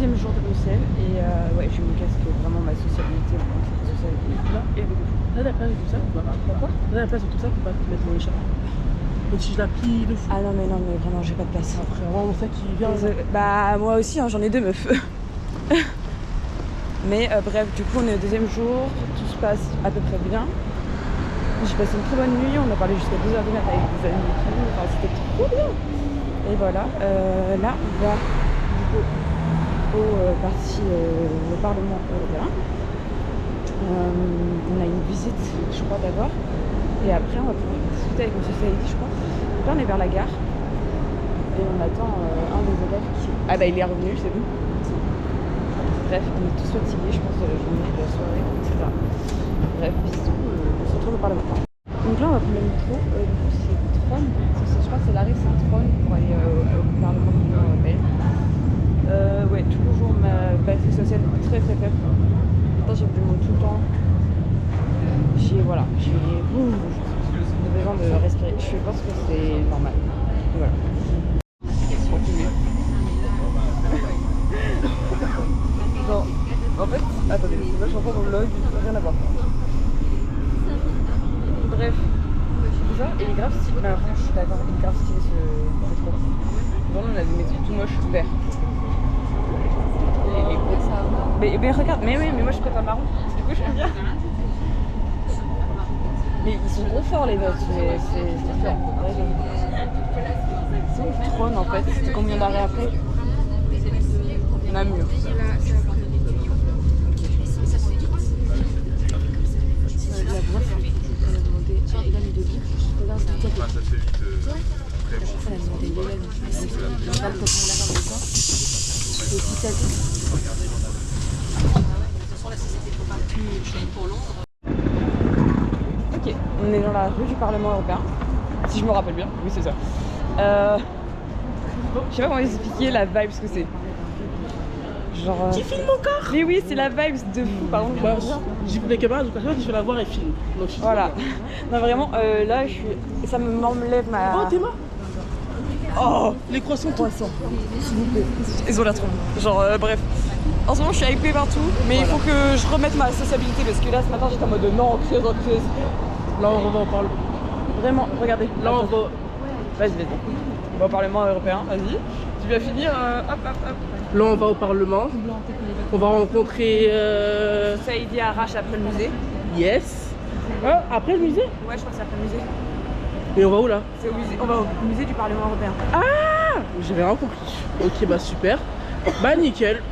deuxième jour de Bruxelles et ouais, j'ai eu mon casque, vraiment ma sociabilité, là, et le T'as la place de tout ça ou pas? Pourquoi? T'as la place de tout ça pour pas te mettre mon écharpe? Quand je la pile de fou. Ah non mais vraiment j'ai pas de place. Après, vraiment ça qui vient. Bah moi aussi, hein, j'en ai deux meufs. Mais bref, du coup on est au deuxième jour, tout se passe à peu près bien. J'ai passé une très bonne nuit, on a parlé jusqu'à 2h du matin avec des amis et tout, enfin c'était trop bien. Et voilà, là on va du coup au Parlement européen. On a une visite, je crois d'abord, et après on va pouvoir discuter avec M. Saïdi, je crois. Donc là on est vers la gare, et on attend un des élèves qui... Ah bah il est revenu, c'est nous. Bref, on est tous fatigués, je pense, de la journée, de la soirée, etc. Bref, bisous, on se retrouve au Parlement. Donc là on va prendre le métro, du coup c'est Tron, je crois que c'est l'arrêt, c'est Tron pour aller au Parlement de l'Union européenne. Ouais, toujours ma batterie sociale très très faible. Pourtant j'ai du monde tout le temps. J'ai besoin de respirer. Je pense que c'est normal. Voilà. Non, en fait, attendez, là je reprends mon vlog, rien à voir. Bref, c'est ça, et il est grave stylé. Mais franchement, je suis d'accord, il est grave stylé ce métro. Vraiment, on a des métros tout moches verts. Mais regarde, mais oui, mais moi je préfère marron. Du coup, je suis bien. Mais ils sont trop forts les notes, c'est fort. C'est ouf, Trône en fait. C'est combien d'arrêts après? Namur. La voix, elle a demandé Hélène de Guy. Regarde, ça fait vite. Elle a demandé Hélène. Regarde quand on l'a dans le temps. C'est qui ça dit? Ok, on est dans la rue du Parlement européen. Si je me rappelle bien, oui c'est ça. Je sais pas comment expliquer la vibe ce que c'est. Genre. Tu filmes encore? Mais oui, c'est la vibe de fou, par contre. Bah, j'ai pris les caméras, donc à chaque fois que je vais la voir, elle filme. Donc, voilà. Non, vraiment, là, ça m'enlève ma. Oh, t'es mort? Oh, les croissants poissons, s'il vous plaît. Ils ont l'air trop bons. Genre, bref. En ce moment, je suis hypée partout, mais il faut que je remette ma sociabilité parce que là, ce matin, j'étais en mode non, anxieuse. Là, on va en parler. Vraiment, regardez. Là, on va. Vas-y. On va au Parlement européen, vas-y. Tu vas finir, hop. Là, on va au Parlement. On va rencontrer. Saïdi Arrache après le musée. Yes. Après le musée? Ouais, je crois que c'est après le musée. Et on va où là? C'est au musée. On va au musée du Parlement européen. Ah! J'avais rien compris. Ok, bah super. Bah nickel.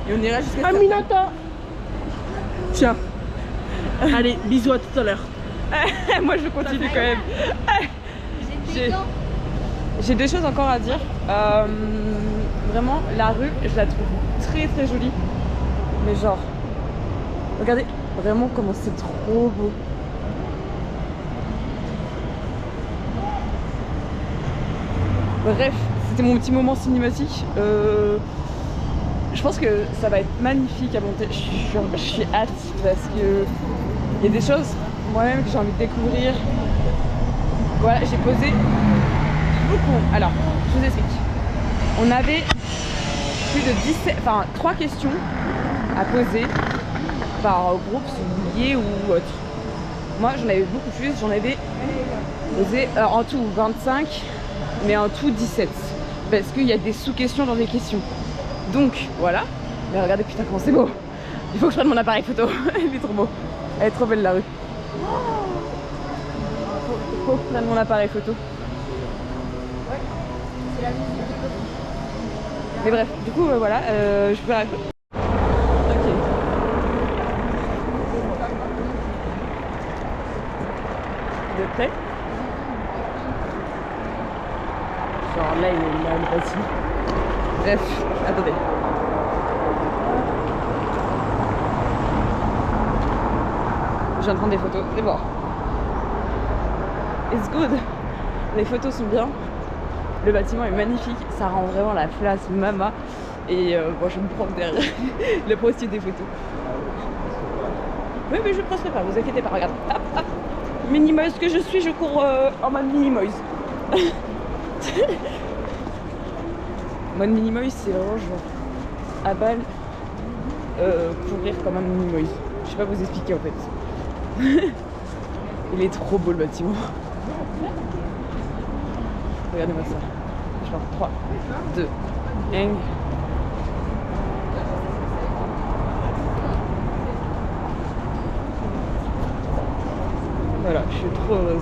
Et on ira jusqu'à Aminata. Tiens. Allez, bisous à tout à l'heure. Moi je continue quand même. J'ai des choses encore à dire. Vraiment, la rue, je la trouve très très jolie. Mais genre, regardez vraiment comment c'est trop beau. Bref, c'était mon petit moment cinématique. Je pense que ça va être magnifique à monter. Je suis hâte parce que il y a des choses moi-même que j'ai envie de découvrir. Voilà, j'ai posé beaucoup. Alors, je vous explique. On avait plus de 3 questions à poser par groupe, si vous vouliez ou autre. Moi, j'en avais beaucoup plus. J'en avais posé en tout 25, mais en tout 17. Parce qu'il y a des sous-questions dans les questions. Donc, voilà. Mais regardez, putain, comment c'est beau. Il faut que je prenne mon appareil photo. Il est trop beau. Elle est trop belle, la rue. Faut que je prenne mon appareil photo. Mais bref, du coup, voilà, je peux la... Ok. Vous êtes prêts? Genre là, il est là, le passif. Bref, attendez. Je viens de prendre des photos, c'est bon. It's good. Les photos sont bien. Le bâtiment est magnifique, ça rend vraiment la place mama. Et bon, je vais me prendre derrière le postier des photos. Oui, mais je ne presserai pas, vous inquiétez pas, regarde. Hop, hop. Minimoise que je suis, je cours en mode minimoise. Mode minimoise, c'est vraiment genre... à Bâle courir comme un mini Moïse. Je sais pas vous expliquer en fait. Il est trop beau le bâtiment. Regardez-moi ça. Genre 3, 2, 1. Voilà, je suis trop heureuse.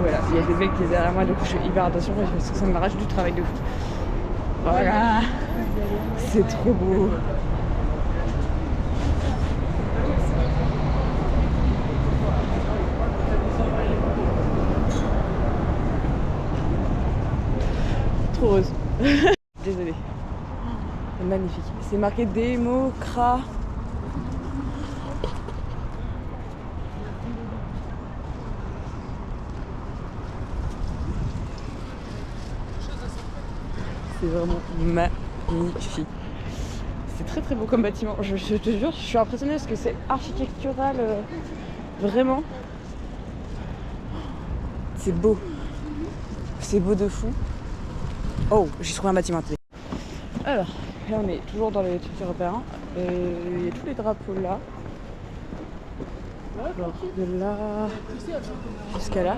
Voilà, il y a des mecs qui sont derrière moi, du coup je fais hyper attention parce que ça m'arrache du travail de fou. Voilà, c'est trop beau. Trop heureuse. Désolée. C'est magnifique. C'est marqué démocrat. C'est vraiment magnifique. C'est très très beau comme bâtiment. Je te jure, je suis impressionnée parce que c'est architectural. Vraiment. C'est beau. C'est beau de fou. Oh, j'ai trouvé un bâtiment. Alors, là on est toujours dans les trucs européens. Il y a tous les drapeaux là. Alors, de là jusqu'à là.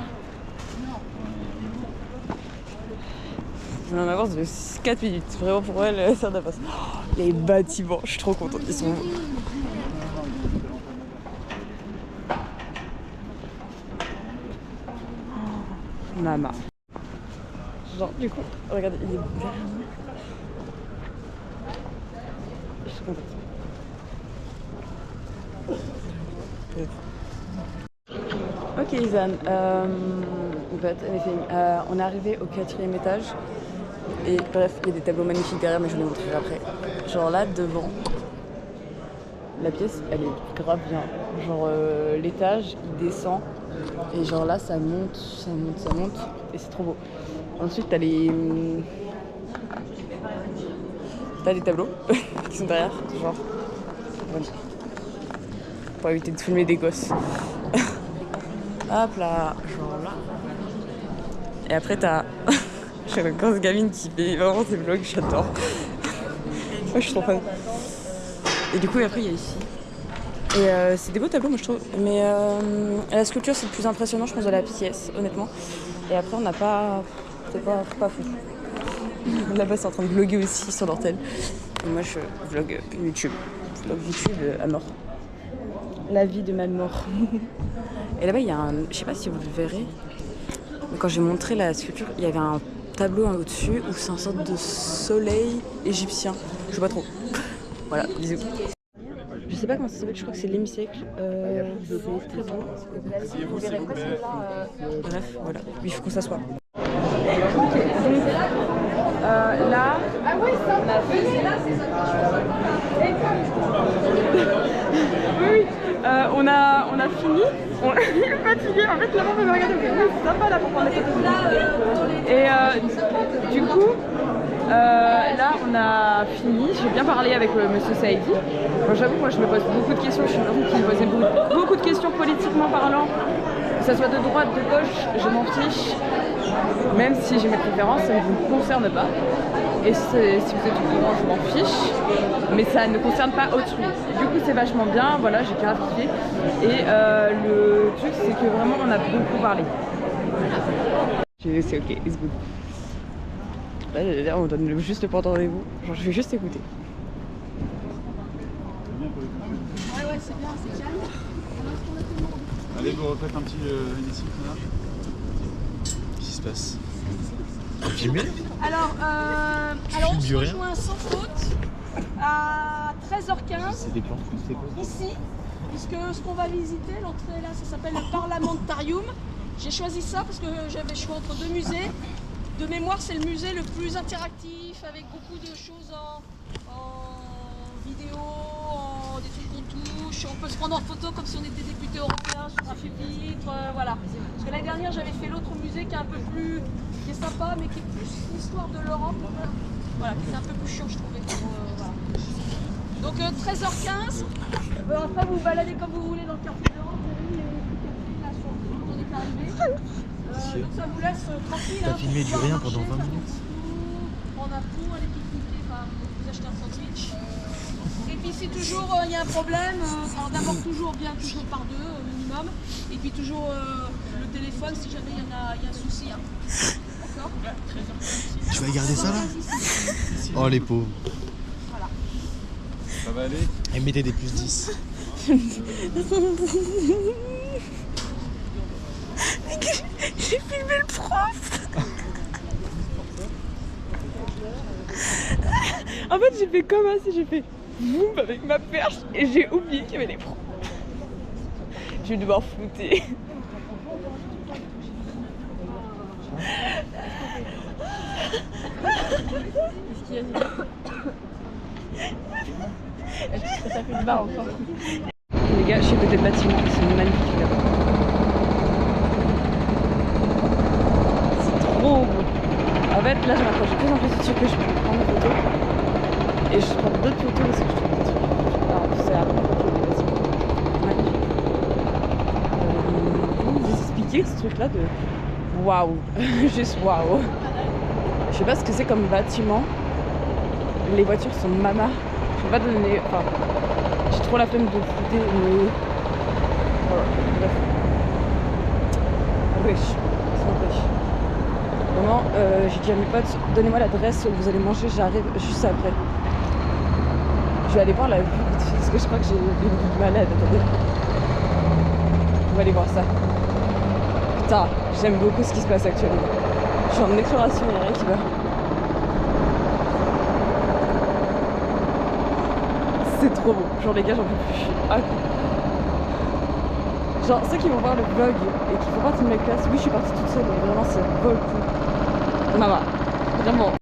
On en avance de 4 minutes. Vraiment pour elle, ça n'a pas. Les bâtiments, je suis trop contente. Ils sont. Maman. Genre, du coup, regardez, il est derrière nous. Je suis contente. Ok, Izan. But anything. On est arrivé au 4e étage. Et bref, il y a des tableaux magnifiques derrière, mais je vous les montrerai après. Genre là, devant, la pièce, elle est grave bien. Genre l'étage, il descend. Et genre là, ça monte, ça monte, ça monte. Et c'est trop beau. Ensuite, t'as les tableaux qui sont derrière. Genre, voilà. Pour éviter de filmer des gosses. Hop là, genre là. Et après, t'as... J'ai une grosse gamine qui fait vraiment ses vlogs, j'adore. Moi je suis trop fan. Et du coup après il y a ici. Et c'est des beaux tableaux moi je trouve. Mais la sculpture c'est le plus impressionnant je pense de la pièce honnêtement. Et après on n'a pas... C'est pas fou. Là-bas c'est en train de vlogger aussi sur l'ortel. Et moi je vlog YouTube. Je vlog YouTube à mort. La vie de ma mort. Et là-bas il y a un... Je sais pas si vous le verrez. Mais quand j'ai montré la sculpture, il y avait un tableau au-dessus où c'est une sorte de soleil égyptien. Je sais pas trop. Voilà, bisous. Je sais pas comment ça s'appelle, je crois que c'est l'hémisècle. C'est très beau. Vous verrez pas celui-là. Bref, voilà. Il faut qu'on s'assoie. Ok, donc là, on a fait. Oui, on a fini. On est fatigué. En fait, là-bas, on va regarder. C'est sympa là pour prendre les photos. Et du coup, là, on a fini. J'ai bien parlé avec monsieur Saïdi. Bon, j'avoue, moi, je me pose beaucoup de questions. Je suis une personne qui me posait beaucoup de questions politiquement parlant. Que ça soit de droite, de gauche, je m'en fiche. Même si j'ai mes préférences, ça ne vous concerne pas. Et si vous êtes au courant, je m'en fiche. Mais ça ne concerne pas autrui. Du coup, c'est vachement bien. Voilà, j'ai grave kiffé. Et le truc, c'est que vraiment, on a beaucoup parlé. C'est ok, it's good. Là, on donne juste le point de rendez-vous. Genre, je vais juste écouter. Ouais, c'est bien, c'est calme. Allez, vous refaites un petit initiative là. Qu'est-ce qui se passe? Filmé? Alors on se rejoint sans faute à 13h15. C'est des plans. Ici, puisque ce qu'on va visiter, l'entrée là, ça s'appelle le Parlamentarium. J'ai choisi ça parce que j'avais le choix entre deux musées. De mémoire, c'est le musée le plus interactif avec beaucoup de choses en vidéo, des trucs qu'on touche. On peut se prendre en photo comme si on était député européen sur un pupitre, voilà. Parce que l'année dernière, j'avais fait l'autre musée qui est un peu plus, qui est sympa, mais qui est plus l'histoire de l'Europe. Voilà, qui est un peu plus chiant, je trouvais. Voilà. Donc 13h15. Après, vous vous baladez comme vous voulez dans le quartier d'Europe. Vous avez vu les cafés là sur le on est arrivé. Donc ça vous laisse tranquille. T'as filmé du rien pendant 20 minutes. Prendre un coup, aller pique-niquer. enfin, vous achetez un sandwich. Et puis si toujours il y a un problème, alors d'abord toujours par deux minimum. Et puis toujours le téléphone si jamais il y a un souci. Hein. D'accord. Tu vas garder ça là? Oh les pauvres. Voilà. Ça va aller? Et mettez des plus 10. J'ai filmé le prof. En fait, j'ai fait comme ça, j'ai fait boum avec ma perche et j'ai oublié qu'il y avait les profs. Je vais devoir flouter. Ça fait bas encore. Les gars, je suis à côté de bâtiment, c'est magnifique là-bas. C'est trop beau. En fait, là, je m'approche de plus en plus sûr que je peux prendre des photos. Et je prends d'autres photos parce que je trouve des trucs. Alors, c'est la première fois que je vois des bâtiments. Magnifique. Comment vous expliquer ce truc-là de waouh? Juste waouh. Je sais pas ce que c'est comme bâtiment. Les voitures sont mamas. Je peux pas donner. Enfin, j'ai trop la flemme de fouter, mais. Voilà, bref. Riche. Ils sont riches. Vraiment, j'ai dit à mes potes, donnez-moi l'adresse où vous allez manger, j'arrive juste après. Je vais aller voir la vue, parce que je crois que j'ai une vue de malade. Attendez. On va aller voir ça. Putain, j'aime beaucoup ce qui se passe actuellement. Je suis en exploration, il n'y a rien qui va. C'est trop beau. Genre les gars, j'en peux plus. Ah. Genre ceux qui vont voir le vlog et qui font partie de ma classe, oui je suis partie toute seule, mais vraiment ça vaut le coup. Maman, vraiment.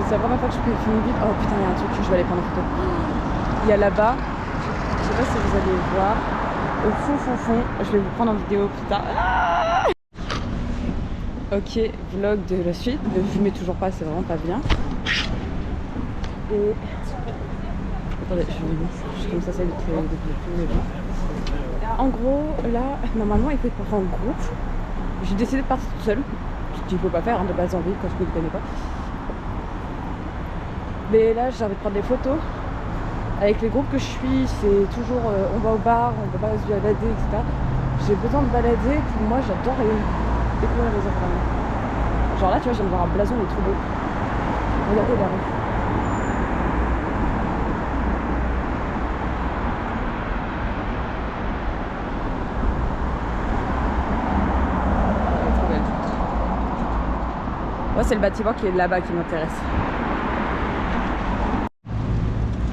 C'est la première fois que je peux filmer vite. Oh putain, il y a un truc, je vais aller prendre une photo. Il y a là-bas, je sais pas si vous allez voir, au fond, je vais vous prendre en vidéo plus tard. Ah, ok, vlog de la suite. Ne fumez toujours pas, c'est vraiment pas bien. Et. Attendez, je comme ça évite de filmer les gens. En gros, là, normalement, il faut être parti en groupe. J'ai décidé de partir toute seule. Ce qu'il ne faut pas faire, hein, de base en ville quand je ne le connais pas. Mais là j'ai envie de prendre des photos avec les groupes que je suis, c'est toujours on va au bar, on va pas se balader, etc. J'ai besoin de balader, pour moi j'adore découvrir les endroits. Genre là tu vois, je viens de voir un blason, il est trop beau. Regardez la rue. Trop belle. Moi c'est le bâtiment qui est là-bas qui m'intéresse.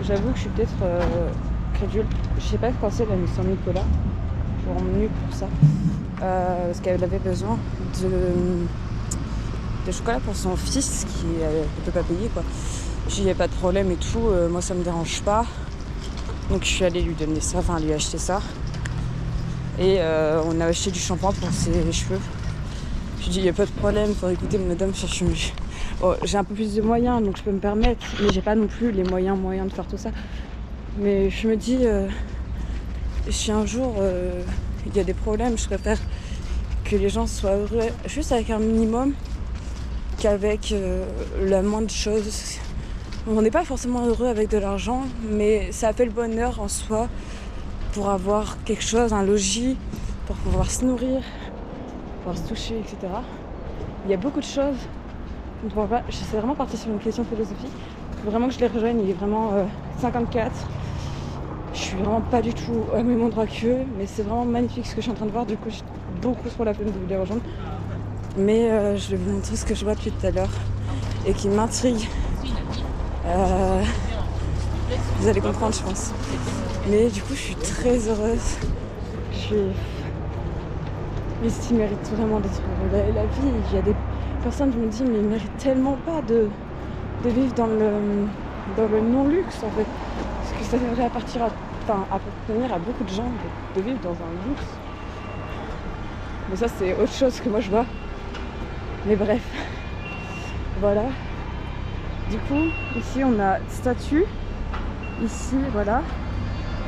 J'avoue que je suis peut-être crédule. Je sais pas quand c'est la Miss Saint-Nicolas. Je suis revenue pour ça. Parce qu'elle avait besoin de chocolat pour son fils qui ne peut pas payer quoi. J'ai dit, y a pas de problème et tout. Moi ça me dérange pas. Donc je suis allée lui donner ça, enfin lui acheter ça. Et on a acheté du shampoing pour ses cheveux. Je lui ai dit, y a pas de problème, faut écouter madame, je suis... Oh, j'ai un peu plus de moyens donc je peux me permettre, mais j'ai pas non plus les moyens de faire tout ça. Mais je me dis, si un jour il y a des problèmes, je préfère que les gens soient heureux juste avec un minimum qu'avec la moindre chose. On n'est pas forcément heureux avec de l'argent, mais ça fait le bonheur en soi pour avoir quelque chose, un logis, pour pouvoir se nourrir, pouvoir se toucher, etc. Il y a beaucoup de choses. C'est vraiment parti sur une question philosophique. Il faut vraiment que je les rejoigne. Il est vraiment 54. Je suis vraiment pas du tout au même endroit qu'eux, mais c'est vraiment magnifique ce que je suis en train de voir. Du coup, j'ai beaucoup trop la flemme de les rejoindre. Mais je vais vous montrer ce que je vois depuis tout à l'heure et qui m'intrigue. Vous allez comprendre, je pense. Mais du coup, je suis très heureuse. Ici, ils méritent vraiment d'être heureux. La vie, il y a des personnes qui me disent, mais ils méritent tellement pas de vivre dans le non-luxe, en fait. Parce que ça devrait appartenir à beaucoup de gens de vivre dans un luxe. Mais ça, c'est autre chose que moi je vois. Mais bref, voilà. Du coup, ici on a une statue. Ici, voilà.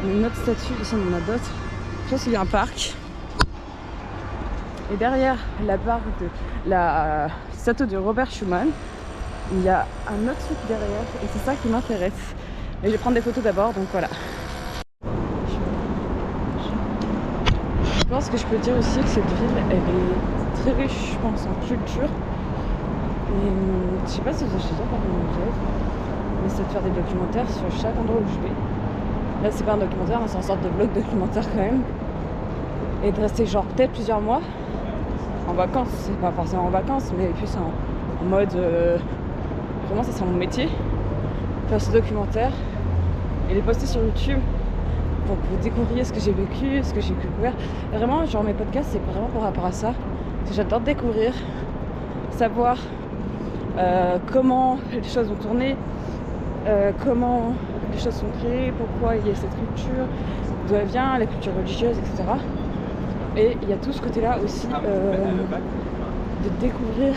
On a une autre statue. Ici on en a d'autres. Je pense qu'il y a un parc. Et derrière la statue de Robert Schuman, il y a un autre truc derrière. Et c'est ça qui m'intéresse. Mais je vais prendre des photos d'abord, donc voilà. Je pense que je peux dire aussi que cette ville, elle est très riche, je pense, en culture. Et je sais pas si vous avez déjà parlé de mon rêve, mais c'est de faire des documentaires sur chaque endroit où je vais. Là, c'est pas un documentaire, c'est une sorte de vlog documentaire quand même. Et de rester genre peut-être plusieurs mois en vacances. C'est pas forcément en vacances, mais plus en mode... vraiment, ça c'est mon métier. Faire ce documentaire et les poster sur YouTube pour que vous découvriez ce que j'ai vécu, ce que j'ai découvert. Et vraiment, genre mes podcasts, c'est vraiment par rapport à ça. Parce que j'adore découvrir, savoir comment les choses ont tourné, comment les choses sont créées, pourquoi il y a cette culture, d'où elle vient, la culture religieuse, etc. Et il y a tout ce côté-là aussi de découvrir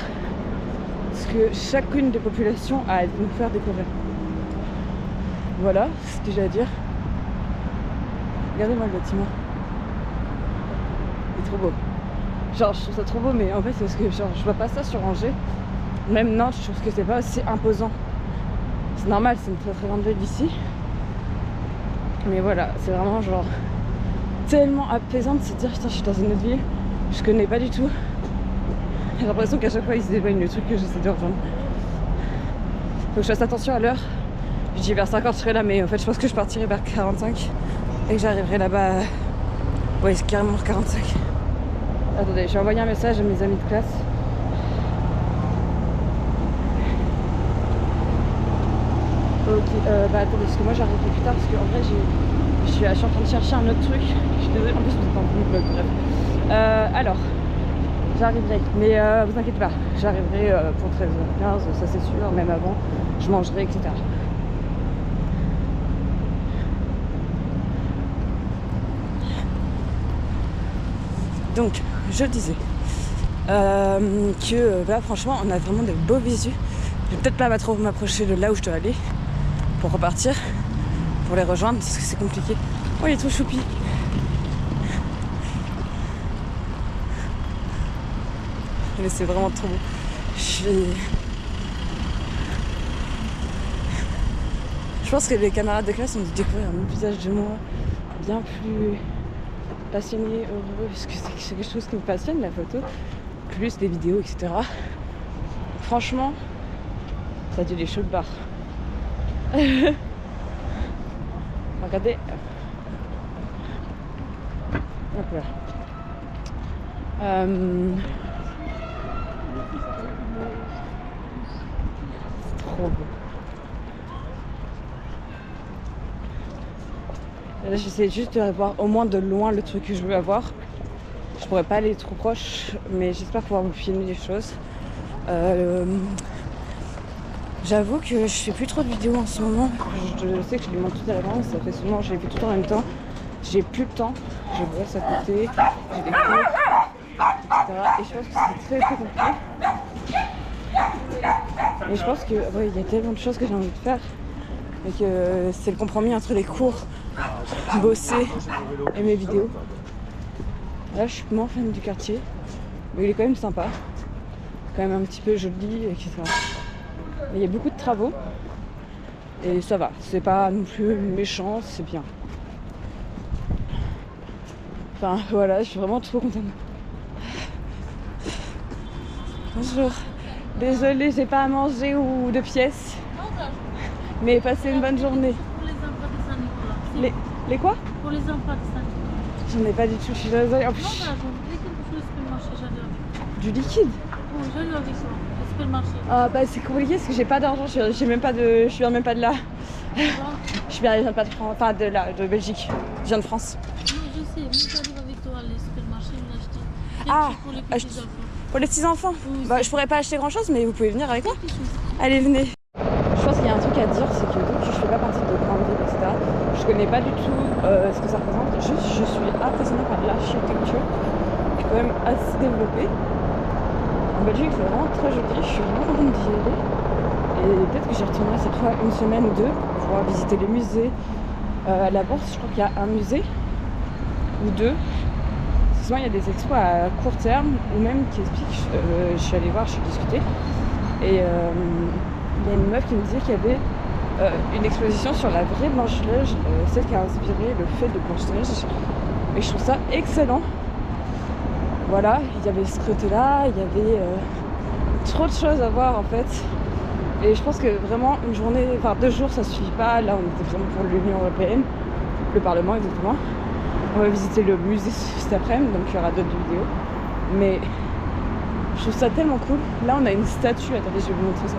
ce que chacune des populations a à nous faire découvrir. Voilà ce que j'ai à dire. Regardez-moi le bâtiment. Il est trop beau. Genre, je trouve ça trop beau, mais en fait, c'est parce que genre, je vois pas ça sur Angers. Même Nantes, je trouve que c'est pas aussi imposant. C'est normal, c'est une très très grande ville ici. Mais voilà, c'est vraiment genre tellement apaisant de se dire putain, je suis dans une autre ville, je connais pas du tout. J'ai l'impression qu'à chaque fois, ils s'éloignent le truc que j'essaie de rejoindre. Faut que je fasse attention à l'heure. Je dis vers 50, je serai là, mais en fait, je pense que je partirai vers 45 et que j'arriverai là-bas. Ouais, c'est carrément 45. Attendez, j'ai envoyé un message à mes amis de classe. Ok, bah attendez, parce que moi j'arriverai plus tard, parce qu'en vrai je suis en train de chercher un autre truc. Je suis désolée, en plus vous êtes en vlog, bref. Alors, j'arriverai, mais vous inquiétez pas, j'arriverai pour 13h15, ça c'est sûr, même avant, je mangerai, etc. Donc, je disais que là, franchement, on a vraiment de beaux visus. Je vais peut-être pas trop m'approcher de là où je dois aller pour repartir, pour les rejoindre, parce que c'est compliqué. Oh, il est trop choupi. Mais c'est vraiment trop beau. Je pense que les camarades de classe ont dû découvrir un autre visage de moi, bien plus passionné, heureux, parce que c'est quelque chose qui me passionne, la photo, plus des vidéos, etc. Franchement, ça a dû les chauds de barre. Regardez. Hop là. C'est trop beau. Et là, j'essaie juste de voir au moins de loin le truc que je veux avoir. Je pourrais pas aller trop proche, mais j'espère pouvoir vous filmer les choses. J'avoue que je fais plus trop de vidéos en ce moment. Je sais que je les montre tout à l'avance, ça fait souvent, je les fais tout en même temps. J'ai plus le temps, je bosse à côté, j'ai des cours, etc. Et je pense que c'est très très compliqué. Et je pense que ouais, y a tellement de choses que j'ai envie de faire. Et que c'est le compromis entre les cours, bosser et mes vidéos. Là, je suis moins fan du quartier, mais il est quand même sympa. Quand même un petit peu joli, etc. Mais il y a beaucoup de travaux et ça va, c'est pas non plus méchant, c'est bien. Enfin voilà, je suis vraiment trop contente. Bonjour, désolée, j'ai pas à manger ou de pièces, mais passez une bonne journée. Les quoi? Pour les enfants de 5 ans. J'en ai pas du tout, je suis désolée. En Non, plus, voilà, je voulais quelque chose de supermarché, j'adore. du liquide. Oui, j'adore avec toi. Le supermarché. Ah bah c'est compliqué parce que j'ai pas d'argent, je viens même pas de là. Je viens pas de France, enfin de là, de Belgique. Je viens de France. Non, je sais, mais j'arrive avec toi les supermarchés, me l'acheter. Ah, Pour les ach- petits enfants. Pour les petits enfants. Oui, Bah je pourrais pas acheter grand chose mais vous pouvez venir avec moi. quelque chose. Allez venez. Je pense qu'il y a un truc à dire, c'est que donc je fais pas partie de grandes villes, etc. Je connais pas du tout ce que ça représente. Juste je suis impressionnée par l'architecture qui est quand même assez développée. En Belgique c'est vraiment très joli, je suis vraiment contente d'y aller. Et peut-être que j'y retournerai cette fois une semaine ou deux pour pouvoir visiter les musées. À la Bourse, je crois qu'il y a un musée ou deux. Souvent il y a des expos à court terme ou même qui expliquent. Je suis allée voir, je suis discutée. Et il y a une meuf qui me disait qu'il y avait une exposition sur la vraie Blanche-Neige, celle qui a inspiré le fait de Blanche-Neige. Et je trouve ça excellent. Voilà, il y avait ce côté-là, il y avait trop de choses à voir en fait. Et je pense que vraiment une journée, enfin 2 jours ça suffit pas. Là on était vraiment pour l'Union Européenne, le Parlement exactement. On va visiter le musée cet après-midi, donc il y aura d'autres vidéos. Mais je trouve ça tellement cool. Là on a une statue, attendez je vais vous montrer ça.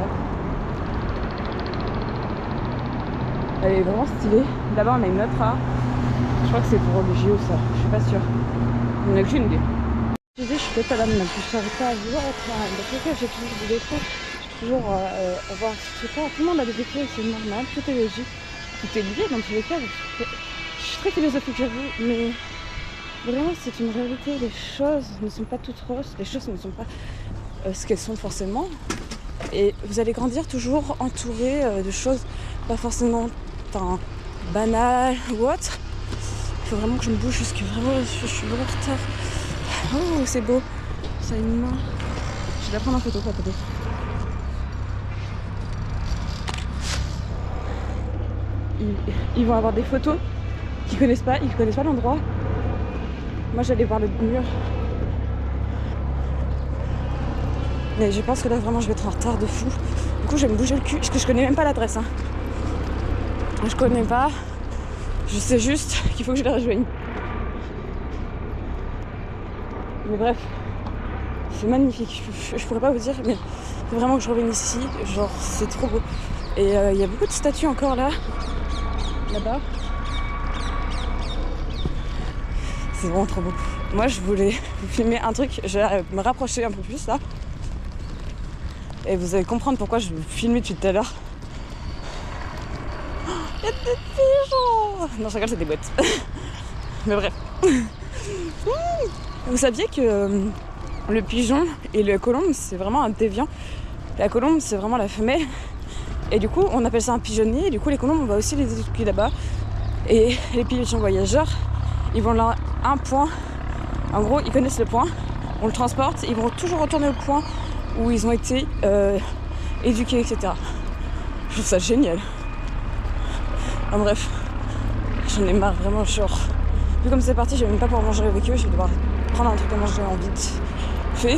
Elle est vraiment stylée. Là-bas on a une autre art. Je crois que c'est pour le JO ça, je suis pas sûre. On n'a aucune idée. Je disais, je suis peut-être pas la même, je savais pas à voir. Dans tous les cas, j'ai toujours des défauts. J'ai toujours à voir, je sais pas, tout le monde a des défauts et c'est normal, tout est logique, tout est lié dans tous les cas. Je suis très philosophique, j'avoue, mais vraiment c'est une réalité. Les choses ne sont pas toutes roses, les choses ne sont pas ce qu'elles sont forcément. Et vous allez grandir toujours entouré de choses pas forcément banales ou autres. Il faut vraiment que je me bouge parce que vraiment je suis vraiment en retard. Oh, c'est beau. Ça a une main. Je vais la prendre en photo, attendez. Ils vont avoir des photos qu'ils connaissent pas l'endroit. Moi, j'allais voir le mur. Mais je pense que là, vraiment, je vais être en retard de fou. Du coup, je vais me bouger le cul parce que je connais même pas l'adresse. Je connais pas. Je sais juste qu'il faut que je les rejoigne. Mais bref, c'est magnifique. Je pourrais pas vous dire, mais il faut vraiment que je revienne ici. Genre, c'est trop beau. Et il y a beaucoup de statues encore là-bas. C'est vraiment trop beau. Moi, je voulais vous filmer un truc. Je vais me rapprocher un peu plus là. Et vous allez comprendre pourquoi je vais vous filmer depuis tout à l'heure. Il y a des pigeons! Non, je rigole, c'est des boîtes. Mais bref. Vous saviez que le pigeon et le colombe, c'est vraiment un déviant. La colombe, c'est vraiment la femelle. Et du coup, on appelle ça un pigeonnier. Et du coup, les colombes, on va aussi les éduquer là-bas. Et les pigeons voyageurs, ils vont là à un point. En gros, ils connaissent le point. On le transporte. Ils vont toujours retourner au point où ils ont été éduqués, etc. Je trouve ça génial. En bref, j'en ai marre vraiment, genre. Vu comme c'est parti, je vais même pas pouvoir manger avec eux. Je vais devoir prendre un truc à manger en vite fait.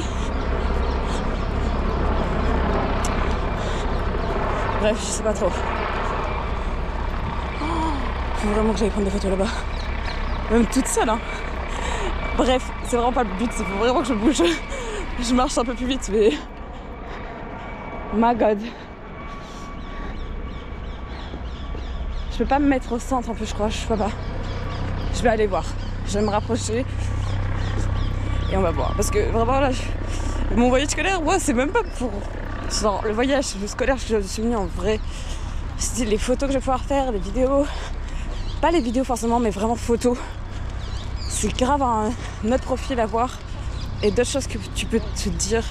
Bref, je sais pas trop. Faut vraiment que j'aille prendre des photos là-bas. Même toute seule, hein. Bref, c'est vraiment pas le but, il faut vraiment que je bouge. Je marche un peu plus vite, mais... My God. Je peux pas me mettre au centre un peu, je crois, je peux pas. Je vais aller voir. Je vais me rapprocher. Et on va voir. Parce que vraiment là, mon voyage scolaire, moi, c'est même pas pour... Genre, le voyage scolaire, je suis venue en vrai. C'est les photos que je vais pouvoir faire, les vidéos. Pas les vidéos forcément, mais vraiment photos. C'est grave un autre profil à voir. Et d'autres choses que tu peux te dire.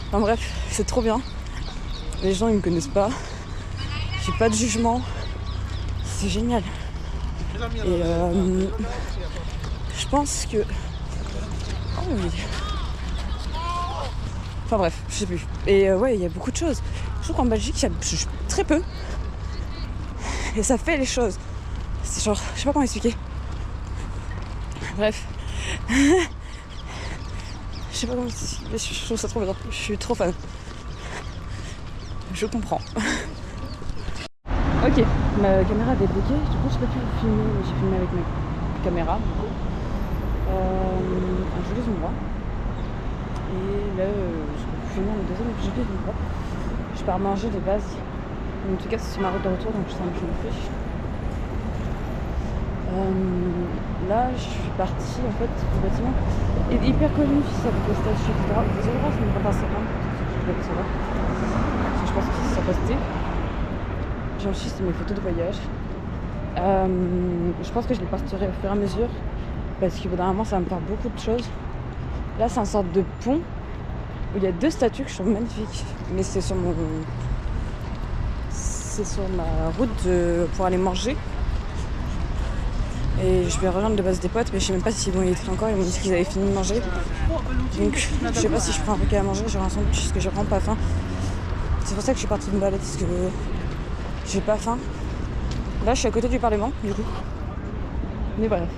Enfin bref, c'est trop bien. Les gens, ils me connaissent pas. J'ai pas de jugement. C'est génial. Et je pense que... Oh oui. Enfin bref, je sais plus. Et ouais, il y a beaucoup de choses. Je trouve qu'en Belgique, il y a très peu. Et ça fait les choses. C'est genre, je sais pas comment expliquer. Bref. Je sais pas comment expliquer. Je trouve ça trop bien. Je suis trop fan. Je comprends. Ok, ma caméra est débloquée. Du coup, je peux plus vous filmer. J'ai filmé avec mes caméra. Un joli endroit. Et là, je vais finir le deuxième joli endroit. Je pars manger de base. En tout cas, c'est sur ma route de retour, donc je me fiche. Là, je suis partie en fait du bâtiment. Il est hyper connu, ça, avec les statues, etc. Vous avez le droit, c'est une compte Instagram, si vous voulez savoir. Je pense que c'est posté. J'ai enregistré mes photos de voyage. Je pense que je les posterai au fur et à mesure parce qu'au bout d'un moment, ça va me faire beaucoup de choses. Là, c'est une sorte de pont où il y a 2 statues que je trouve magnifiques. Mais c'est sur ma route pour aller manger. Et je vais rejoindre de base des potes, mais je sais même pas s'ils vont y être encore. Ils m'ont dit qu'ils avaient fini de manger. Donc je sais pas si je prends un truc à manger, j'aurai un sandwich parce que j'ai vraiment pas faim. C'est pour ça que je suis partie me balader parce que j'ai pas faim. Là je suis à côté du Parlement du coup. Mais bref.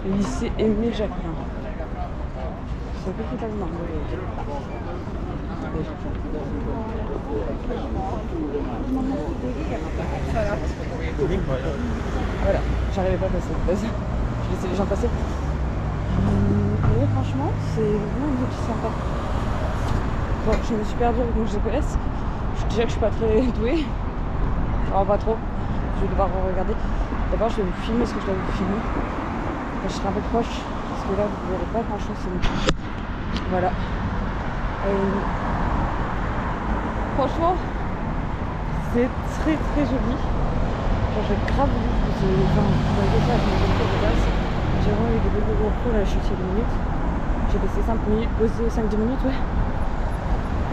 Le lycée Aimé Jacquelin. C'est un peu plus calme. Voilà, j'arrivais pas à passer. Je laissais les gens passer. Mais franchement, c'est vraiment une ville sympa. Bon, je me suis perdue avec mon GPS. Déjà que je suis pas très douée. Alors pas trop. Je vais devoir regarder. D'abord, je vais vous filmer ce que je dois vous filmer. Je serai un peu proche. Parce que là, vous ne verrez pas grand chose. Voilà. Franchement, c'est très très joli. Genre, j'ai grave voulu vous voyez ça avec mon voiture de base. J'ai vraiment eu des gros flots, là je suis 10 minutes. J'ai passé 5 minutes, posé 5-10 minutes, ouais.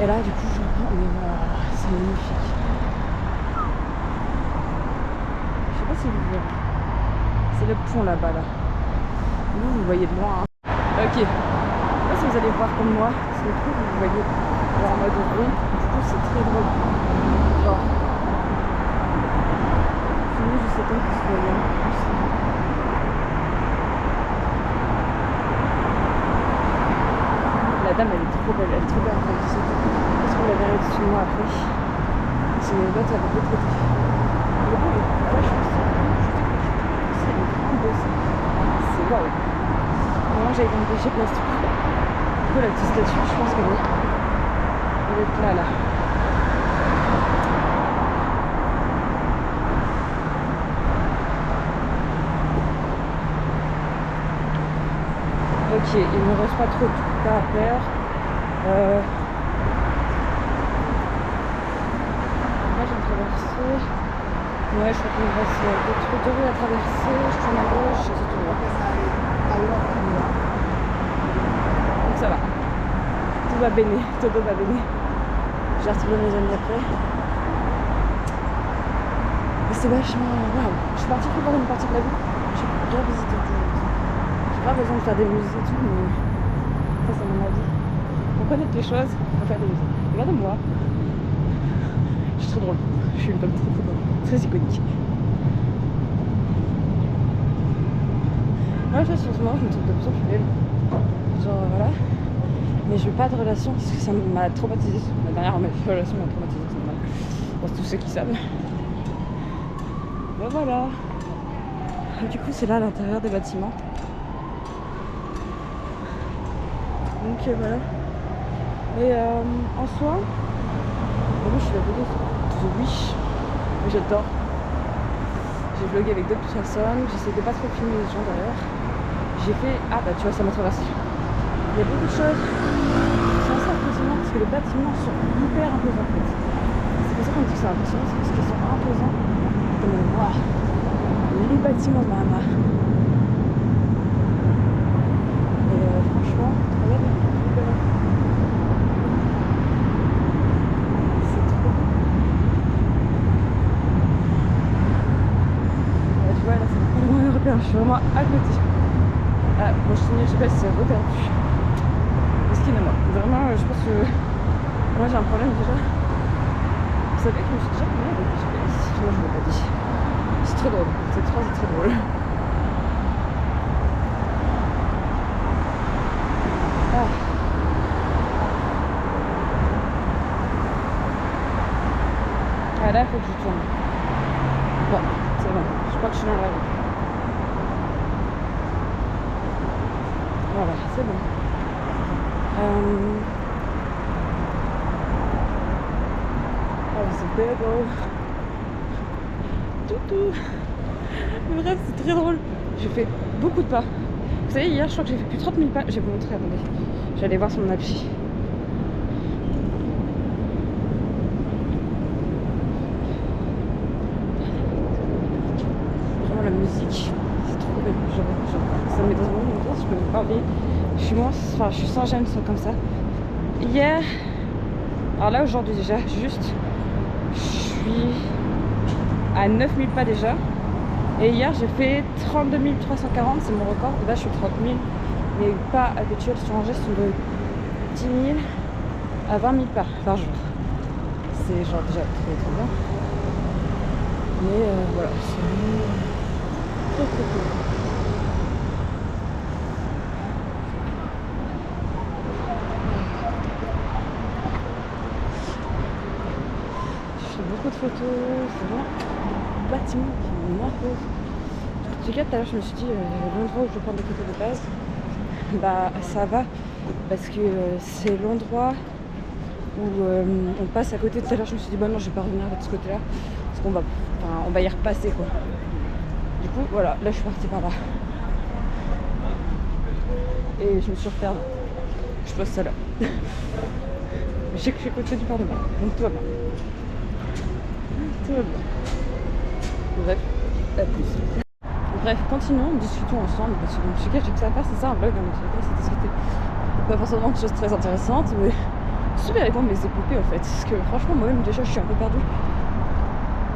Et là du coup je vois, mais c'est magnifique. Je sais pas si vous voyez. C'est le pont là-bas là. Vous voyez de loin. Hein. Ok. Je sais pas si vous allez voir comme moi. C'est le truc que vous voyez genre en mode rond. Du coup c'est très drôle. Genre. Je sais pas si vous voyez. La dame elle est trop belle, elle est trop belle. Parce qu'on la verrait dessus de moi après. C'est l'autre avec l'autre côté. Le beau est vachement c'est trop beau ça. C'est waouh. Moi j'avais dans le déchet plastique. Du coup la petite statue, je pense qu'elle est là là. Ok, il ne me reste pas trop de cas à faire. Là, je vais traverser. Ouais, je crois qu'il me reste 2 rues à traverser. Je tourne à gauche et c'est tout droit. Donc ça va. Tout va bene, todo va bene. J'ai retrouvé mes amis après. Mais c'est vachement. Waouh! Je suis partie pour une partie de la ville. J'ai bien visité tout. Pas besoin de faire des musées et tout, mais ça c'est mon avis. Pour connaître les choses, il faut faire des musées. Regardez-moi. Je suis très drôle. Je suis une femme très drôle. Très iconique. Moi, en ce moment, je me trouve de plus en plus belle. Genre, voilà. Mais je veux pas de relation parce que ça m'a traumatisée. La dernière relation m'a traumatisée, c'est normal. Pour tous ceux qui savent. Ben voilà. Du coup, c'est là à l'intérieur des bâtiments. Donc voilà. Et en soi, moi je suis la vidéo de Wish. J'adore. J'ai vlogué avec d'autres personnes. J'essaie de pas trop filmer les gens derrière. J'ai fait. Ah bah tu vois, ça m'a traversé. Il y a beaucoup de choses. C'est assez impressionnant parce que les bâtiments sont hyper imposants en fait. C'est pour ça qu'on dit que c'est impressionnant, c'est parce qu'ils sont imposants. Comme on voit. Les bâtiments Bahama. Et franchement, regardez. C'est trop beau. Tu vois, là c'est le Parlement européen, je suis vraiment à côté. Ah, bon, je sais pas si c'est reperdu. Excusez-moi, vraiment, je pense que moi j'ai un problème déjà. Vous savez que je me suis déjà promenée avec le GPS, moi je ne l'ai pas dit. C'est très drôle, cette phrase est très drôle. Ah. Ah là, il faut que je tourne. Bon, c'est bon. Je crois que je suis dans la c'est bon. Oh, c'est beau. Toutou. Mais bref, c'est très drôle. J'ai fait beaucoup de pas. Vous savez, hier, je crois que j'ai fait plus de 30 000 pas. Je vais vous montrer, attendez. J'allais voir sur mon appli. Vraiment, la musique, c'est trop belle. Ça me met dans un moment où je peux me parler. Je suis sans gêne, comme ça. Hier, alors là, aujourd'hui, déjà, juste, je suis à 9000 pas déjà. Et hier, j'ai fait 32 340, c'est mon record. Là, je suis 30 000. Mes pas habituels sur Angers sont de 10 000 à 20 000 pas par jour. C'est genre déjà très très bien. Mais voilà, c'est vraiment très très cool. Je fais beaucoup de photos, c'est vraiment un bâtiment qui m'impose. En tout cas, tout à l'heure, je me suis dit, l'endroit où je vais prendre des photos de base, bah ça va, parce que c'est l'endroit où on passe à côté. Tout à l'heure, je me suis dit, bah non, je vais pas revenir de ce côté-là, parce qu'on va, on va y repasser, quoi. Du coup, voilà, là, je suis partie par là. Et je me suis reperdue. Je pose ça là. Mais je sais que je suis côté du Parlement, donc tout va bien. Tout va bien. Bref, à plus. Bref, continuons, discutons ensemble, parce que dans tous les cas, j'ai que ça à faire, c'est ça un vlog, dans tous les cas, c'est discuter. Pas forcément de choses très intéressantes, mais je vais répondre mes épopées en fait, parce que franchement, moi-même déjà, je suis un peu perdue.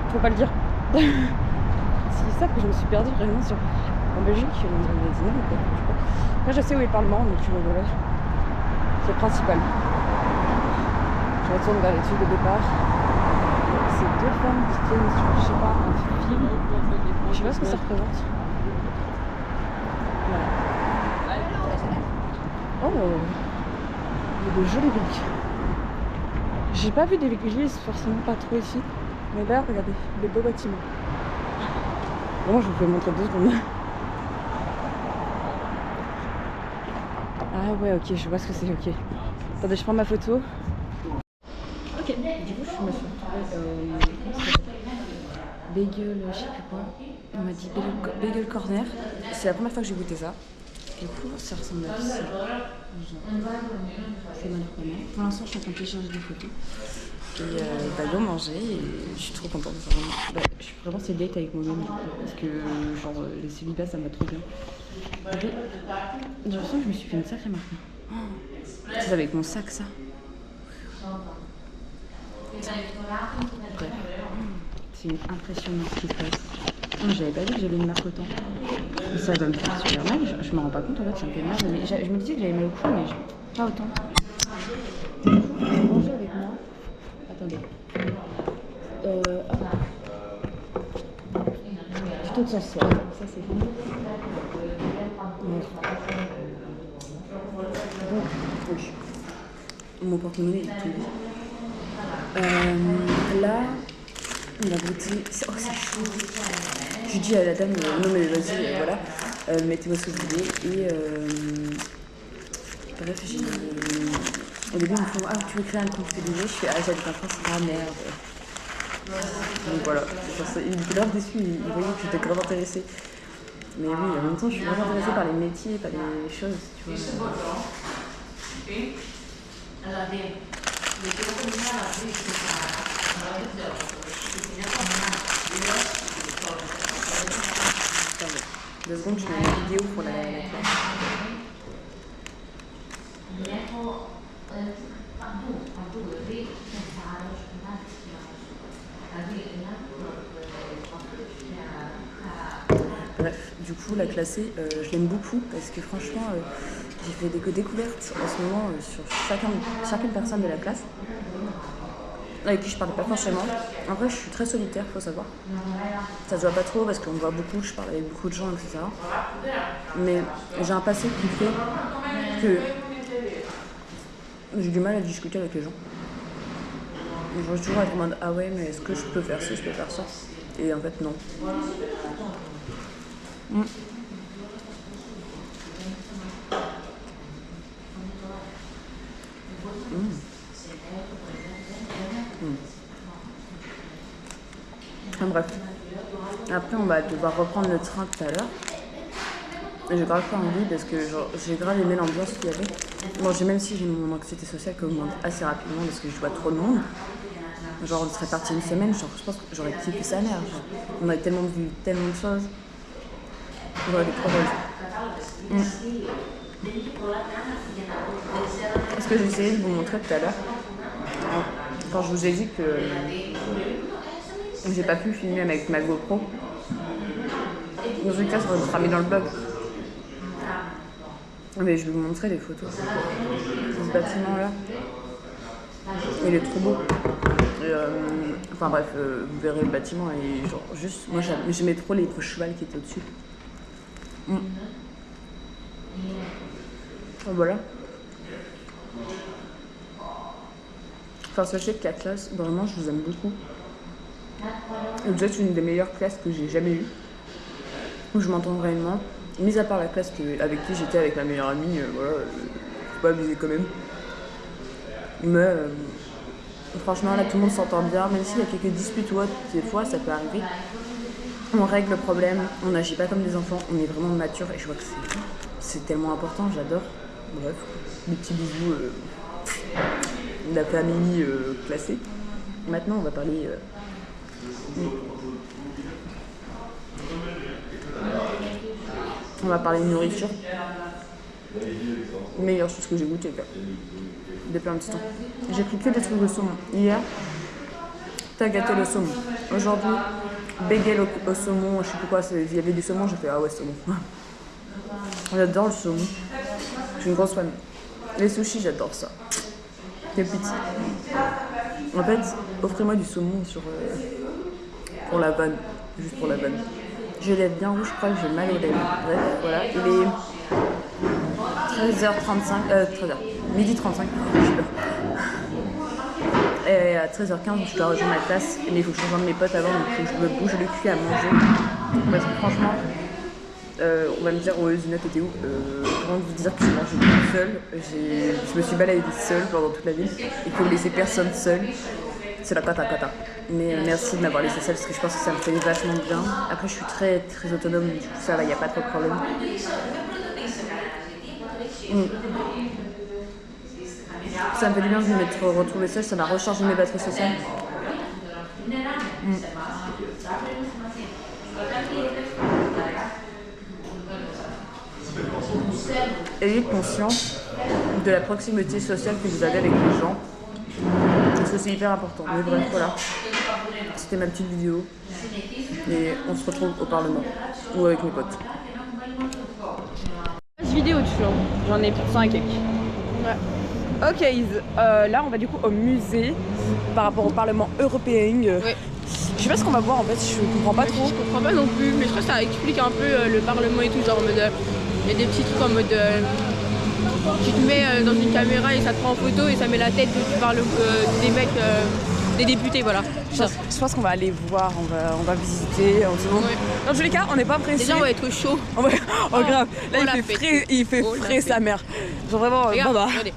Faut pas le dire. S'ils savent que je me suis perdue vraiment en Belgique, dans les dîners, quoi. Après, je sais où est le Parlement, donc voilà, c'est le principal. Je retourne vers l'étude de départ. C'est deux femmes qui tiennent sur, je sais pas, un film. Je sais pas ce que ça représente. Voilà. Oh, il y a de jolies briques. J'ai pas vu d'église, forcément pas trop ici. Mais là, regardez, des beaux bâtiments. Bon, je vous fais montrer 2 secondes. Ah ouais, ok, je vois ce que c'est, ok. Attendez, je prends ma photo. Ok, du coup, je me suis retrouvée bagel, je sais plus quoi. On m'a dit bagel corner. C'est la première fois que j'ai goûté ça. Du coup, ça ressemble à ça. C'est mal pas mal. Pour l'instant, je suis en train de télécharger des photos. Et bah, manger. Et je suis trop contente. Je suis vraiment c'est date avec moi-même. Parce que genre, les célibats, ça m'a trop bien. J'ai l'impression que je me suis fait une sacrée marque. Oh, c'est avec mon sac, ça. Bref. C'est impressionnant ce qui se passe. Oh, j'avais pas dit que j'avais une marque autant. Ça va me faire super mal. Je me rends pas compte en fait, ça me fait mal. Mais je me disais que j'avais mal au cou, mais pas autant. Du coup, je vais manger avec moi. Attendez. Plutôt de s'asseoir. Ça c'est bon. Bon, oui. Mon porte-monnaie est tombé. Là, on a goûté. Oh, c'est chaud. Je dis à la dame, non mais vas-y, voilà, mettez-moi ce que vous voulez. Et bref, au début, ils me font, ah, tu veux créer un compte TDG? Je fais, ah, j'habite en France, ah merde. Donc voilà, il était grave déçu, il voyait que j'étais grave intéressée. Mais oui, en même temps, je suis vraiment intéressée par les métiers, par les choses, tu vois. Deux secondes, je mets une vidéo pour la classe. Bref, du coup, la classée, je l'aime beaucoup parce que franchement, j'ai fait des découvertes en ce moment sur chacune personne de la classe avec qui je parlais pas forcément. En vrai, je suis très solitaire, faut savoir. Ça se voit pas trop parce qu'on me voit beaucoup, je parle avec beaucoup de gens, etc. Mais j'ai un passé qui fait que j'ai du mal à discuter avec les gens. Je veux toujours être en mode, ah ouais, mais est-ce que je peux faire ci, je peux faire ça? Et en fait, non. Bref. Après, on va devoir reprendre le train tout à l'heure. Et j'ai grave pas envie parce que genre, j'ai grave aimé l'ambiance qu'il y avait. Bon, même si j'ai mon anxiété sociale qui augmente assez rapidement parce que je vois trop de monde. Genre, on serait parti une semaine, genre, je pense que j'aurais kiffé sa mère. Genre. On a tellement vu tellement de choses. J'aurais été trop heureuse. Ce que j'ai essayé de vous montrer tout à l'heure, quand je vous ai dit que j'ai pas pu filmer avec ma GoPro, dans ce cas, ça sera mis dans le blog. Mais je vais vous montrer les photos de ce bâtiment-là. Il est trop beau. Et, enfin bref, vous verrez le bâtiment et genre juste, moi j'aimais trop les chevals qui étaient au-dessus. Voilà. Enfin, sachez que la classe, vraiment, je vous aime beaucoup. Vous êtes une des meilleures classes que j'ai jamais eues. Où je m'entends réellement. Mis à part la classe avec qui j'étais avec ma meilleure amie, voilà, faut pas abuser quand même. Mais franchement, là, tout le monde s'entend bien. Même s'il y a quelques disputes ou autre, des fois, ça peut arriver. On règle le problème, on n'agit pas comme des enfants, on est vraiment mature et je vois que c'est tellement important, j'adore. Bref, des petits bisous de la famille classée. Maintenant, on va parler... On va parler de nourriture. Meilleure chose que j'ai goûté, quoi. Depuis un petit temps. J'ai pris que des trucs de saumon. Hier, t'as gâté le saumon. Aujourd'hui, bagel au saumon, je sais plus quoi, il y avait du saumon, j'ai fait ah ouais, saumon. J'adore le saumon. Je suis une grosse fan. Les sushis, j'adore ça. Les pizzas. En fait, offrez-moi du saumon pour la vanne. Juste pour la vanne. J'ai les lèvres bien rouges, je crois que j'ai mal aux lèvres. Bref, voilà. Il est 13h35, midi 35, j'ai peur. Et à 13h15, je dois rejoindre ma classe, mais il faut que je rejoigne mes potes avant, donc il faut que je me bouge le cul à manger. Parce que franchement, on va me dire, ouais, Zina, t'étais où comment vous dire que je mangeais toute seule. Je me suis baladée seule pendant toute la ville, et que vous laissez personne seule. C'est la cata. Mais merci de m'avoir laissé seule parce que je pense que ça me fait vachement bien. Après, je suis très très autonome, du coup, ça va, il n'y a pas trop de problème. Ça me fait du bien de m'être retrouvée seule, ça m'a rechargé mes batteries sociales. Ayez conscience de la proximité sociale que vous avez avec les gens. Parce que c'est hyper important. Mais bref, voilà. C'était ma petite vidéo. Et on se retrouve au Parlement. Ou avec mes potes. Vidéo dessus, hein. J'en ai 100 et quelques. Ouais. Ok, là on va du coup au musée par rapport au Parlement européen. Ouais. Je sais pas ce qu'on va voir en fait, je comprends pas trop. Je comprends pas non plus, mais je crois que ça explique un peu le Parlement et tout, genre en mode. Il y a des petits trucs en mode. Tu te mets dans une caméra et ça te prend en photo et ça met la tête des mecs, des députés, voilà. Je pense qu'on va aller voir, on va visiter. Ouais. Dans tous les cas, on n'est pas pressé. Déjà, on va être chaud. Oh grave, là il fait frais sa mère. Genre vraiment, regarde, regardez.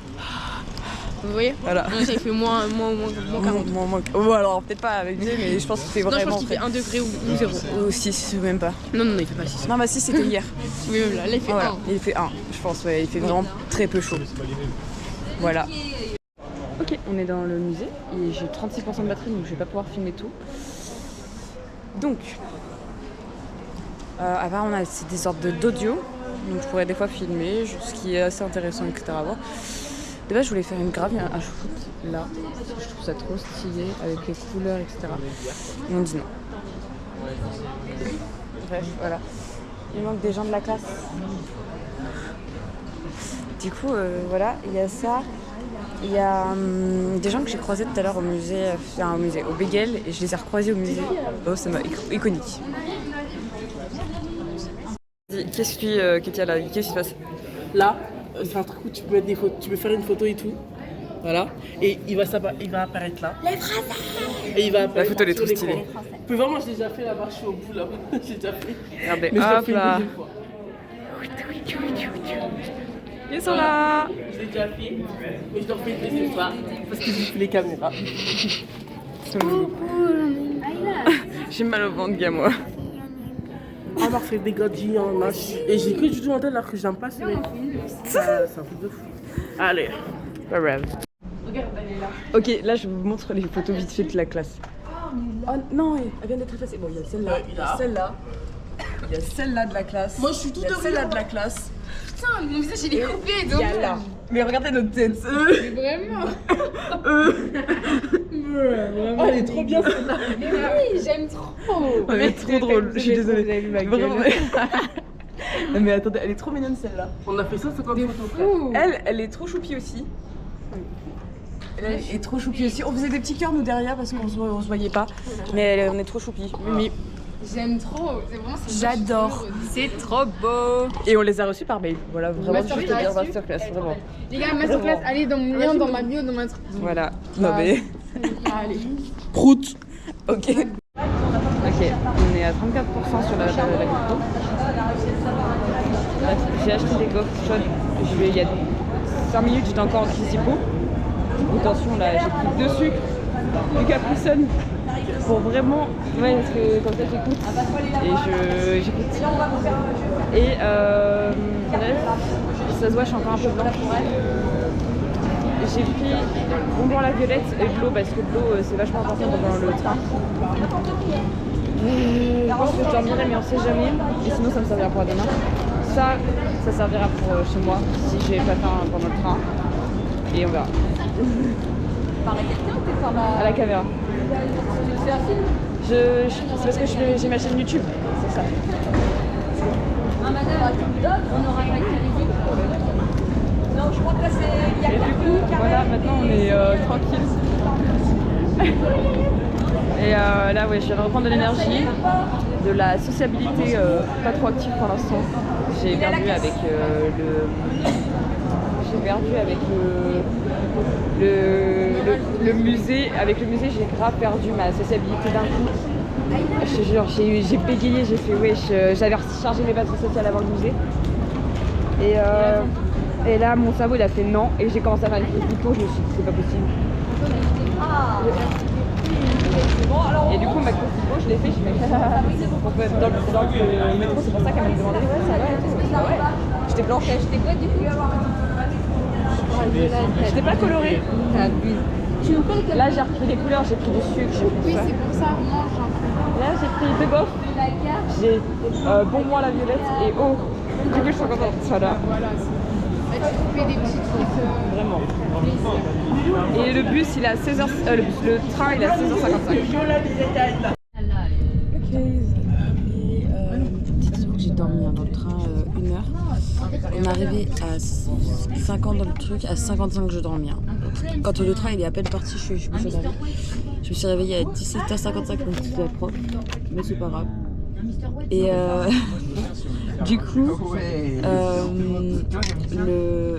Vous voyez? Voilà. Non, ça il fait moins 40. Bon, alors peut-être pas avec lui, mais je pense que c'est Non, je vraiment. pense qu'il fait 1 degré ou 0. Ou 6, même pas. Non, il fait pas 6. Non, bah 6 c'était hier. Oui, là il fait 1. Voilà. Il fait 1, je pense, ouais, il fait vraiment très peu chaud. Voilà. Ok, on est dans le musée et j'ai 36% de batterie donc je vais pas pouvoir filmer tout. Donc, avant on a des sortes d'audio, donc je pourrais des fois filmer, ce qui est assez intéressant, etc. à voir. De base, je voulais faire une grave, un shoot là, parce que je trouve ça trop stylé avec les couleurs, etc. Ils m'ont dit non. Bref, voilà. Il manque des gens de la classe. Du coup, voilà, il y a ça. Il y a des gens que j'ai croisés tout à l'heure au musée, au Bagel, et je les ai recroisés au musée. Oh, ça m'a iconique. Qu'est-ce qu'il y a là? Qu'est-ce qui se passe? Là, c'est un truc où tu peux mettre des photos, tu peux faire une photo et tout. Voilà. Et il va apparaître là. Les Français. Et il va apparaître. La photo elle est trop stylée. Puis vraiment, je l'ai déjà fait là-bas, je suis au bout là. J'ai déjà fait. Regardez, mais hop je là. fois. Ils sont là. Je l'ai déjà fait, mais je leur fais une deuxième fois parce que j'ai plus les caméras. J'ai mal au ventre, gars, moi. Avoir fait des godis en match. Et j'ai que du tout en tête alors que j'aime pas ces mecs. C'est un truc de fou. Allez. Pas grave. Ok, là je vous montre les photos vite fait de la classe. Oh non, elle vient d'être effacée. Bon, il y a celle-là, il y a celle-là. Il y a celle-là de la classe. Moi je suis tout Il y a celle-là de la classe. Putain, mon visage il est coupé, Il y a là. Mais regardez notre tête. Mais vraiment. Oh, elle est trop bien celle-là. Oui, j'aime trop. Elle est trop drôle, je suis désolée. Vraiment. Non, mais attendez, elle est trop mignonne celle-là. On a fait ça, c'est quoi de photos? Elle est trop choupie aussi. Elle est trop choupie aussi. On faisait des petits cœurs nous derrière parce qu'on se voyait pas. Mais on est trop choupie. Mimi. J'aime trop. C'est vraiment. J'adore. C'est trop beau. Et on les a reçus par mail. Voilà, vraiment juste dire masterclass, vraiment. Les gars, masterclass, allez dans mon lien, dans ma bio, dans ma truc. Voilà. Non mais. Allez. Prout. Ok. Ok, on est à 34% sur la GoPro. J'ai acheté des gaufres chaudes. Il y a 5 minutes, j'étais encore en crise d'hypo. Attention, là, j'ai pris 2 sucres, du Capri Sun pour vraiment. Ouais, parce que comme ça, j'écoute. Et j'écoute. Et bref, ça se voit, je suis encore un peu blanche. J'ai pris bonbon à la violette et de l'eau parce que de l'eau c'est vachement important pendant le train. Je pense que je dormirai mais on sait jamais. Et sinon ça me servira pour demain. Ça servira pour chez moi si j'ai pas faim pendant le train. Et on verra. Par la quelqu'un ou t'es par la... À la caméra. Tu fais un film? C'est parce que j'ai ma chaîne YouTube. C'est ça. Ah madame, on aura pas été. Non, je crois que là c'est... Et du coup, voilà, maintenant on est tranquille. Et là, ouais, je viens de reprendre de l'énergie, de la sociabilité pas trop active pour l'instant. J'ai perdu avec le musée. Avec le musée, j'ai grave perdu ma sociabilité d'un coup. Je te jure, j'ai bégayé, j'ai fait wesh. J'avais rechargé mes batteries sociales avant le musée. Et là, mon cerveau il a fait non, et j'ai commencé à faire une crise d'hypo, je me suis dit c'est pas possible. Et du coup, ma crise d'hypo, je l'ai fait, je me suis dit dans le métro, c'est pour ça qu'elle m'a demandé ouais, ça va et tout. Ouais. J'étais blanche. J'étais quoi du coup? J'étais pas colorée. Là, j'ai repris les couleurs, j'ai pris du sucre, j'ai pris Oui, ça. c'est pour ça, on mange un peu. Là, j'ai pris 2 gaufres, j'ai bonbon à la violette et eau. Du coup, je suis contente. Voilà. Tu fais des petits trucs. Vraiment. Et le bus, il est à 16h. Le train, il est à 16h55. Ok. Petite histoire, j'ai dormi dans le train 1 heure. On est arrivé à 50 dans le truc, à 55 je dormis. Quand le train il est à peine parti, je me suis réveillée. Je me suis réveillée à 17h55 comme c'était la prof, mais c'est pas grave. Et du coup,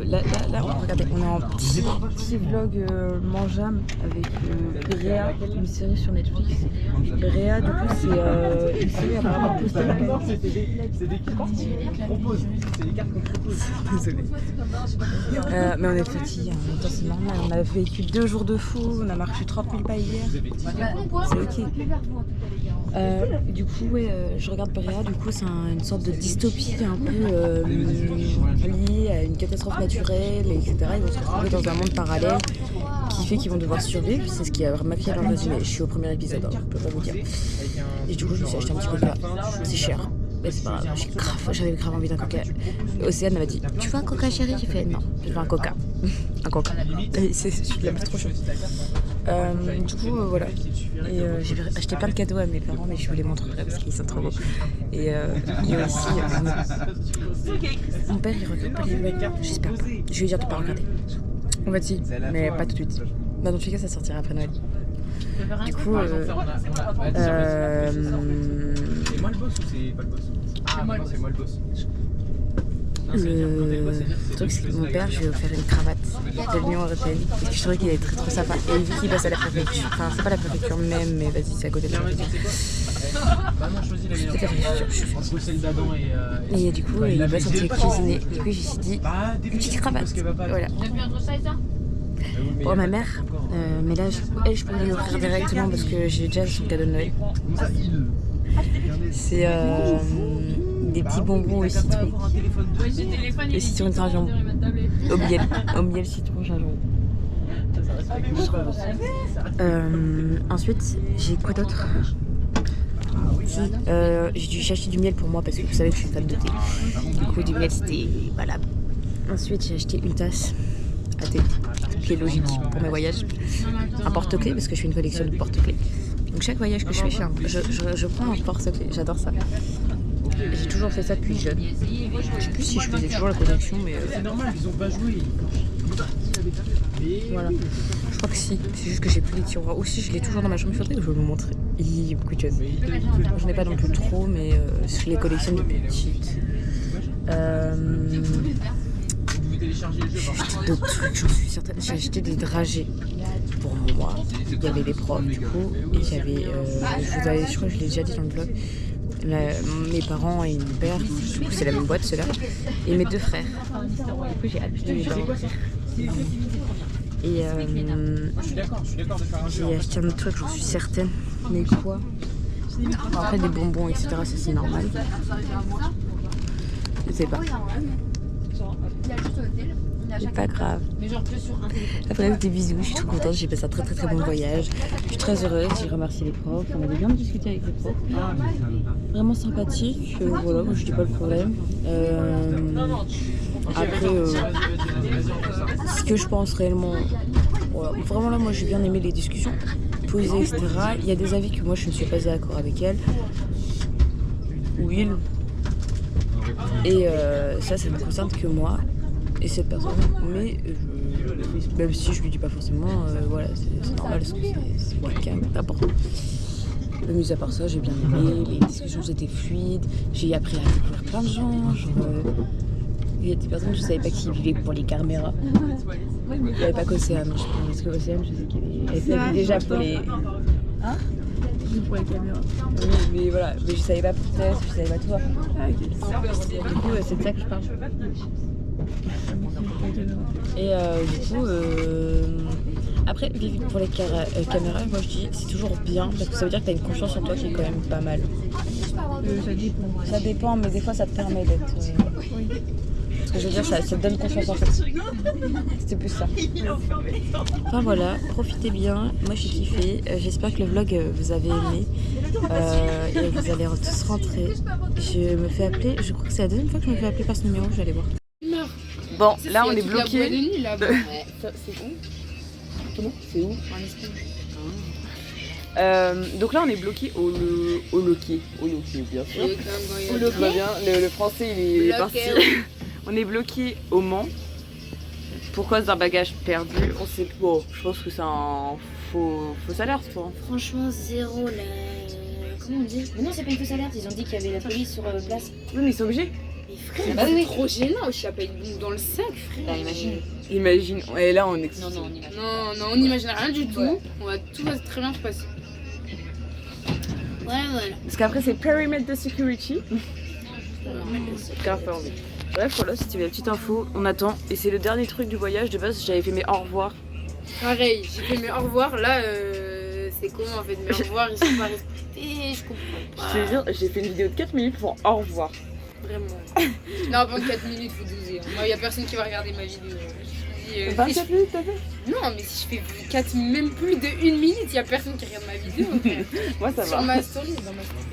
là regardez, on est en petit vlog mangeable avec Réa, une série sur Netflix. Réa, du coup, c'est une série apparemment postée. Désolée. Mais on est fatigués, en même temps c'est normal. On a vécu 2 jours de fou, on a marché 30 000 pas hier. C'est ok. Du coup, ouais, je regarde Réa, du coup, c'est une sorte de dystopie un peu liée à une catastrophe naturelle, etc. Ils vont se retrouver dans un monde parallèle qui fait qu'ils vont devoir survivre. C'est ce qui a marqué dans le résumé. Je suis au premier épisode, hein, je peux pas vous dire. Et du coup, je me suis acheté un petit coca. C'est cher. Mais c'est pas grave, j'avais grave envie d'un coca. Océane m'a dit, tu veux un coca chérie? J'ai fait non, je veux un coca. Un coca. Je l'aime trop chaud. Du coup, voilà. Et j'ai acheté plein de cadeaux à mes parents, mais je vous les montrerai parce qu'ils sont trop beaux. Et il y a aussi mon père, il regarde pas les vlogs, j'espère pas. Je vais lui dire de pas regarder. On va dire, mais pas tout de suite. Bah, dans tous les cas, ça sortira après Noël. Du coup, c'est moi le boss ou c'est pas le boss? Ah non, c'est moi le boss. Le truc, c'est que mon père, je lui ai offert une cravate de l'Union Européenne parce que je trouvais qu'il est très trop sympa. Et vu qu'il passe à la préfecture, enfin, c'est pas la préfecture même, mais vas-y, c'est à côté de la préfecture. C'est la préfecture, je suis. Et du coup, il passe en train de cuisiner. Du coup, je me suis dit, une petite cravate. Voilà. pour ma mère. Mais là, elle, je pourrais lui offrir directement parce que j'ai déjà son cadeau de Noël. C'est des petits bonbons au citron. Le citron de gingembre. Au miel, citron, gingembre. Ensuite, j'ai quoi d'autre? J'ai dû acheter du miel pour moi parce que vous savez que je suis fan de thé. Du coup, du miel, c'était valable. Ensuite, j'ai acheté une tasse à thé, qui est logique pour mes voyages. Un porte-clés parce que je fais une collection de porte-clés. Donc chaque voyage que je fais, je prends un porte-clés. J'adore ça. J'ai toujours fait ça depuis jeune. Je sais plus si je faisais toujours la collection, mais C'est normal, ils ont pas joué. voilà. Je crois que si. C'est juste que j'ai plus les tiroirs. Aussi, je l'ai toujours dans ma chambre. Il faudrait que je vous le montre. Il y a beaucoup de choses. Je n'ai pas non plus trop, mais je les collectionne depuis petite. J'ai acheté d'autres trucs, j'en suis certaine. J'ai acheté des dragées pour moi. Il y avait des profs du coup. Et j'avais. Je crois que je l'ai déjà dit dans le vlog. Mes parents et mon père, du coup c'est la même boîte ceux-là, et mes deux frères. Du coup j'ai acheté les gens. Et j'ai acheté un autre truc, j'en suis certaine. Mais quoi? Après des bonbons, etc. Ça c'est normal. Je sais pas. C'est pas grave. Après des bisous, je suis trop contente, j'ai passé un très bon voyage. Je suis très heureuse, j'ai remercié les profs, on avait bien discuté avec les profs. Vraiment sympathique, voilà, moi je dis pas le problème. Après, ce que je pense réellement, voilà. Vraiment là moi j'ai bien aimé les discussions posées, etc. Il y a des avis que moi je ne suis pas d'accord avec elle ou il. Et ça ne me concerne que moi et cette personne, mais même si je lui dis pas forcément, voilà, c'est normal parce que c'est quelqu'un d'important. Mais mis à part ça, j'ai bien aimé, les discussions étaient fluides, j'ai appris à découvrir plein de gens, genre, il y a des personnes, je savais pas qui vivaient pour les caméras. Il n'y avait pas qu'Océane, je pense, parce qu'Océane, je sais qu'elle vit déjà pour les... Hein? Pour les caméras. Oui, mais voilà, mais je savais pas pour Tess, je savais pas toi. Ah, ok. Du coup, c'est de ça que je parle. Et du coup, après, pour les caméras, moi je dis c'est toujours bien parce que ça veut dire que t'as une confiance en toi qui est quand même pas mal. Ça dépend. Ça dépend, mais des fois ça te permet d'être. Ce que je veux dire, ça te donne confiance en toi. C'était plus ça. Enfin voilà, profitez bien. Moi j'ai kiffé. J'espère que le vlog vous avez aimé. Et vous allez tous rentrer. Je me fais appeler, je crois que c'est la deuxième fois que je me fais appeler par ce numéro, je vais aller voir. Bon, là on est bloqué. C'est où? Comment? C'est où? Donc là on est bloqué au loquet, bien sûr. Tout va bien, le français il est parti. On est bloqué au Mans. Pourquoi c'est un bagage perdu? On sait pas. Bon, je pense que c'est un faux alerte, toi. Franchement, zéro. Comment on dit? Mais non, c'est pas une fausse alerte. Ils ont dit qu'il y avait la police sur place. Oui, mais ils sont obligés. Mais frère, Bah oui, trop gênant, je pas une bombe dans le sac, frère. Bah, Imagine. Et là on est. Non, on imagine. Non, on n'imagine rien du tout. Tout va très bien se passer. Voilà. Parce qu'après c'est périmètre de sécurité. Grave pas envie. Bref, voilà, c'était la petite info. On attend. Et c'est le dernier truc du voyage. De base, j'avais fait mes au revoir. Pareil, j'ai fait mes au revoir. Là, c'est comment en fait mes au revoir? Ils sont pas respectés, je comprends pas. Je te jure, j'ai fait une vidéo de 4 minutes pour au revoir. Vraiment. Non, pendant 4 minutes, faut doser. Moi, y a personne qui va regarder ma vidéo. 24 minutes, t'as fait? Non, mais si je fais même plus de 1 minute, y a personne qui regarde ma vidéo. Moi, ça va. Sur ma story, dans ma story.